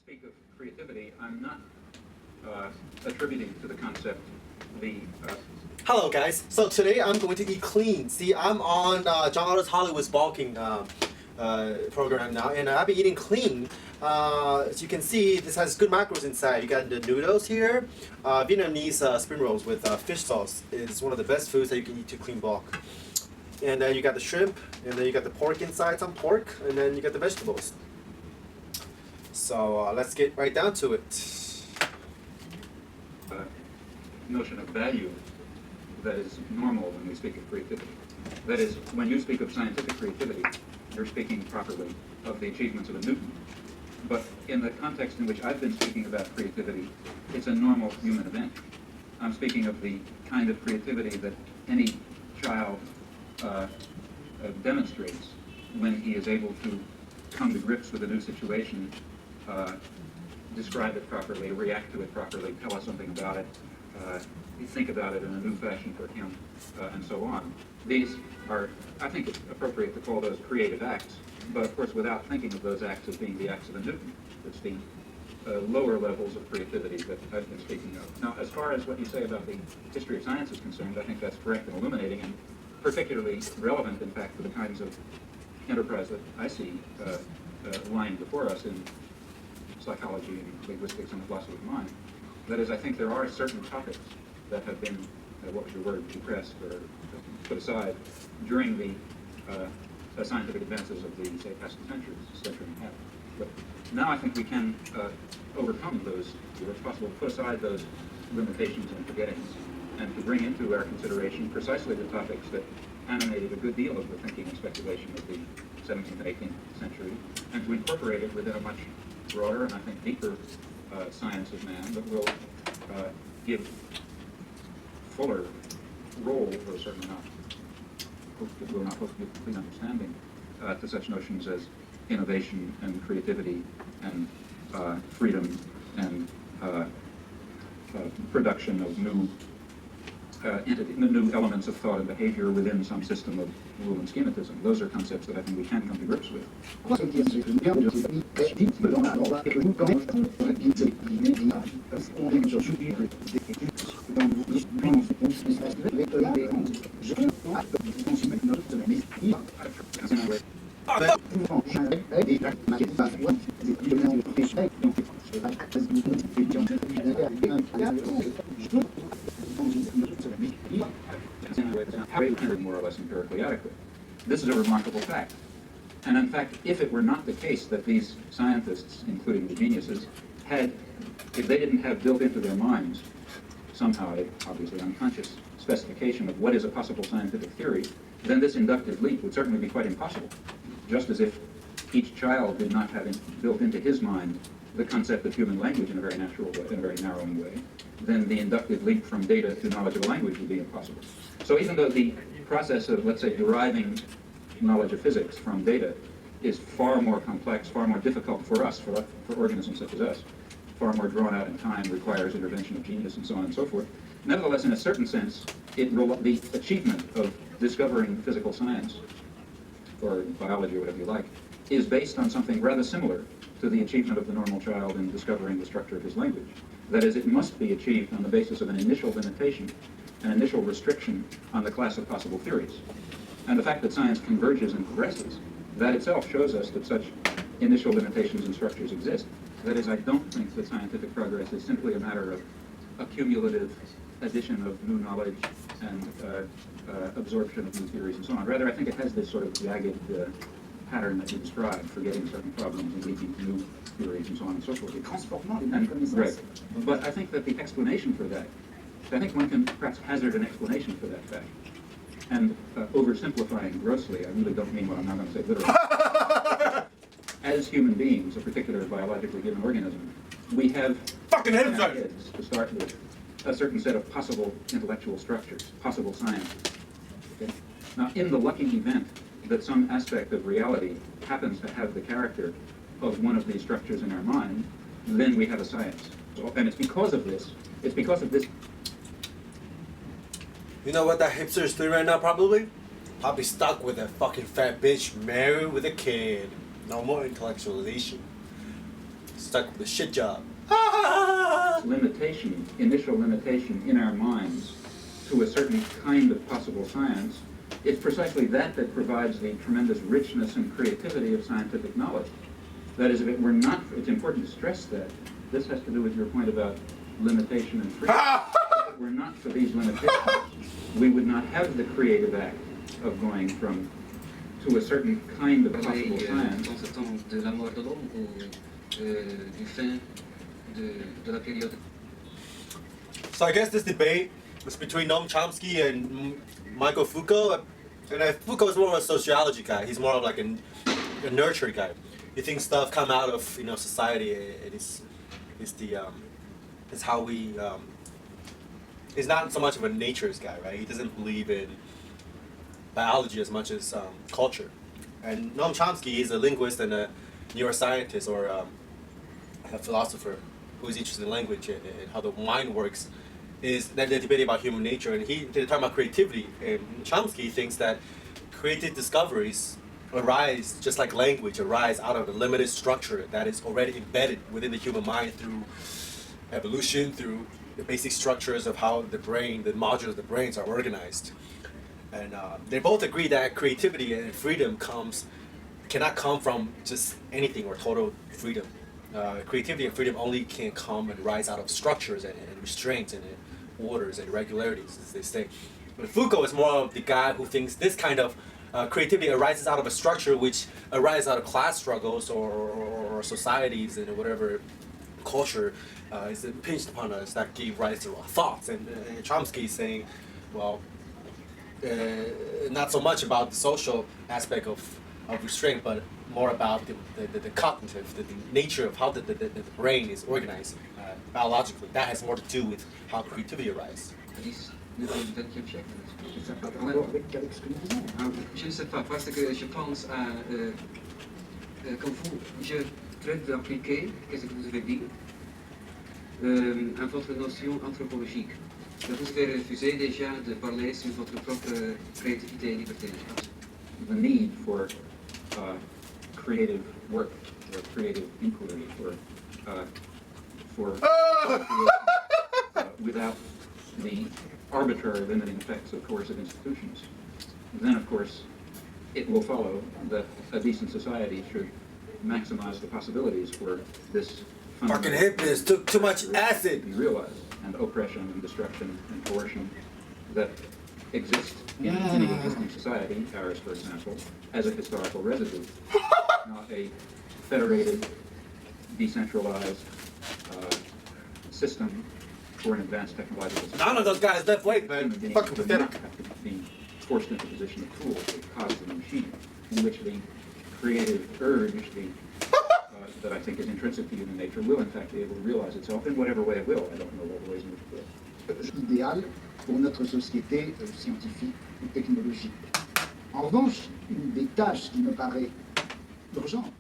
speak of creativity, I'm not attributing to the concept the Hello guys, so today I'm going to eat clean. See, I'm on John Otto's Hollywood's bulking program now, and I've been eating clean. As you can see, this has good macros inside. You got the noodles here. Vietnamese spring rolls with fish sauce is one of the best foods that you can eat to clean bulk. And then you got the shrimp, and then you got the pork inside, some pork, and then you got the vegetables. So let's get right down to it. notion of value that is normal when we speak of creativity. That is, when you speak of scientific creativity, you're speaking properly of the achievements of a Newton. But in the context in which I've been speaking about creativity, it's a normal human event. I'm speaking of the kind of creativity that any child demonstrates when he is able to come to grips with a new situation, describe it properly, react to it properly, tell us something about it, think about it in a new fashion for him, and so on. These are, I think it's appropriate to call those creative acts, but of course without thinking of those acts as being the acts of a Newton. It's the lower levels of creativity that I've been speaking of. Now, as far as what you say about the history of science is concerned, I think that's correct and illuminating, and particularly relevant, in fact, to the kinds of enterprise that I see lying before us in psychology and linguistics and philosophy of mind. That is, I think there are certain topics that have been, what was your word, depressed or put aside during the scientific advances of the, say, past century and a half. But now I think we can overcome those, where it's possible to put aside those limitations and forgettings and to bring into our consideration precisely the topics that animated a good deal of the thinking and speculation of the 17th and 18th century, and to incorporate it within a much broader and I think deeper science of man that will give fuller role, for a certain amount, it will not hope to give complete understanding to such notions as innovation and creativity and freedom and production of new new elements of thought and behavior within some system of rule and schematism. Those are concepts that I think we can come to grips with. More or less empirically adequate. This is a remarkable fact. And in fact, if it were not the case that these scientists, including the geniuses, if they didn't have built into their minds somehow a obviously unconscious specification of what is a possible scientific theory, then this inductive leap would certainly be quite impossible. Just as if each child did not have built into his mind the concept of human language in a very natural way, in a very narrowing way, then the inductive leap from data to knowledge of a language would be impossible. So even though the process of, let's say, deriving knowledge of physics from data is far more complex, far more difficult for us, for organisms such as us, far more drawn out in time, requires intervention of genius and so on and so forth, nevertheless, in a certain sense, the achievement of discovering physical science, or biology or whatever you like, is based on something rather similar to the achievement of the normal child in discovering the structure of his language. That is, it must be achieved on the basis of an initial limitation, an initial restriction on the class of possible theories. And the fact that science converges and progresses, that itself shows us that such initial limitations and structures exist. That is, I don't think that scientific progress is simply a matter of accumulative addition of new knowledge and absorption of new theories and so on. Rather, I think it has this sort of jagged pattern that you described for getting certain problems and leading to new theories and so on and so forth. Right. But I think that the explanation for that, I think one can perhaps hazard an explanation for that fact. And oversimplifying grossly, I really don't mean what I'm not going to say literally. As human beings, a particular biologically given organism, we have fucking heads to start with a certain set of possible intellectual structures, possible science. Okay? Now, in the lucky event that some aspect of reality happens to have the character of one of these structures in our mind, then we have a science. And it's because of this. You know what that hipster is doing right now, probably? Probably stuck with that fucking fat bitch married with a kid. No more intellectualization. So stuck with a shit job. Limitation, initial limitation in our minds to a certain kind of possible science, it's precisely that that provides the tremendous richness and creativity of scientific knowledge. That is, if it were not, it's important to stress that. This has to do with your point about limitation and freedom. If it were not for these limitations, we would not have the creative act of going from to a certain kind of possible science. Dans ce temps de la mort de l'homme ou du fin de la période. So I guess this debate is between Noam Chomsky and Michael Foucault. And Foucault is more of a sociology guy. He's more of like a nurture guy. He thinks stuff come out of society. It's how we. He's not so much of a nature's guy, right? He doesn't believe in biology as much as culture. And Noam Chomsky is a linguist and a neuroscientist or a philosopher who's interested in language and how the mind works. Is that they're debating about human nature, and they're talking about creativity. And Chomsky thinks that creative discoveries arise, just like language, arise out of a limited structure that is already embedded within the human mind through evolution, through the basic structures of how the brain, the modules of the brains are organized. And they both agree that creativity and freedom cannot come from just anything or total freedom. Creativity and freedom only can come and rise out of structures and restraints and orders and regularities, as they say. But Foucault is more of the guy who thinks this kind of creativity arises out of a structure which arises out of class struggles or societies and whatever culture is impinged upon us that give rise to our thoughts. And Chomsky is saying, well, not so much about the social aspect of restraint, but more about the cognitive, the nature of how the brain is organized biologically. That has more to do with how creativity arises. Le 20e siècle. Ça n'a pas de rapport avec ce que nous disons. Je ne sais pas, parce que je pense à. Comme vous, je traite d'appliquer, qu'est-ce que vous avez dit, à votre notion anthropologique. Vous avez refusé déjà de parler sur votre propre créativité et liberté. The need for creative work or creative inquiry without the arbitrary limiting effects of coercive institutions. Then, of course, it will follow that a decent society should maximize the possibilities for this Fucking hipsters took too much acid. And realize, and oppression and destruction and coercion that exist in any existing society, ours for example, as a historical residue, not a federated, decentralized system for an advanced technological society. None of those guys left weight, man. Human beings Fucking would not pathetic. have to be forced into a position of tools that cause the machine, in which the creative urge, that I think is intrinsic to human nature, will in fact be able to realize itself in whatever way it will. I don't know all the ways in which it will. Idéal pour notre société scientifique ou technologique. En revanche, une des tâches qui me paraît urgente,